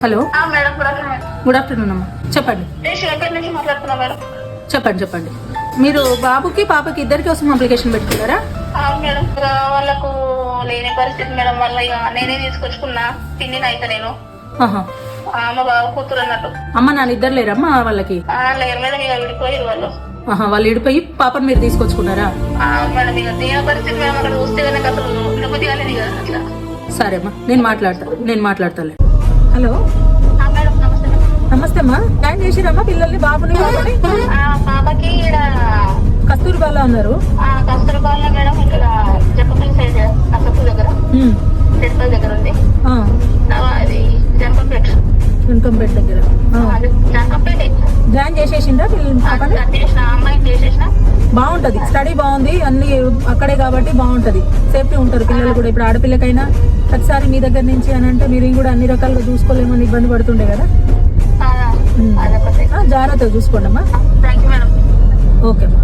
Hello madam good afternoon అమ్మా. చెప్పండి నుంచి మాట్లాడుతున్నా మేడం. చెప్పండి మీరు బాబుకి పాపకి ఇద్దరికి కోసం అప్లికేషన్ పెట్టుకున్నారా? మేడం వాళ్ళకు లేని పరిస్థితి మేడం. వాళ్ళ ఇక నేనే తీసుకొచ్చుకున్నా పిన్నిని అయితే నేను ఆహా. మా బాబు కూతురు అన్నట్టు. అమ్మ నాన్న ఇద్దరు లేరమ్మా వాళ్ళకి? లేరు మేడం, ఇక విడిపోయారు వాళ్ళు. ఆహా, వాళ్ళు విడిపోయి పాపను మీరు తీసుకొచ్చుకున్నారా? మేడం ఇక దీని పరిస్థితి మేము అక్కడ చూస్తే కనుక అసలు వినబుద్ధి కాలేదు ఇక అట్లా. సరే అమ్మా, నేను మాట్లాడతాలే. హలో మేడం నమస్తే మేడం. నమస్తే అమ్మా. జాయిన్ చేసిరమ్మా పిల్లల్ని, బాబుని బాబుని? పాపకి ఇక్కడ కస్తూర్బాలో ఉన్నారు. కస్తూర్బాలో మేడం, ఇక్కడ జంపపల్లి సైడ్ అసలు దగ్గర తిరుపతి దగ్గర ఉంది. అది జంపపేట వెంకంపేట దగ్గర జంపపేట. జాయిన్ చేసేసిందా పాపని? అమ్మాయిని చేసేసిన. బాగుంటది, స్టడీ బాగుంది, అన్ని అక్కడే కాబట్టి బాగుంటది, సేఫ్టీ ఉంటారు పిల్లలు కూడా. ఇప్పుడు ఆడపిల్లకైనా ప్రతిసారి మీ దగ్గర నుంచి అని అంటే మీరు కూడా అన్ని రకాలుగా చూసుకోలేమని ఇబ్బంది పడుతుండే కదా. జాగ్రత్తగా చూసుకోండి అమ్మా. Thank you madam. ఓకే అమ్మా.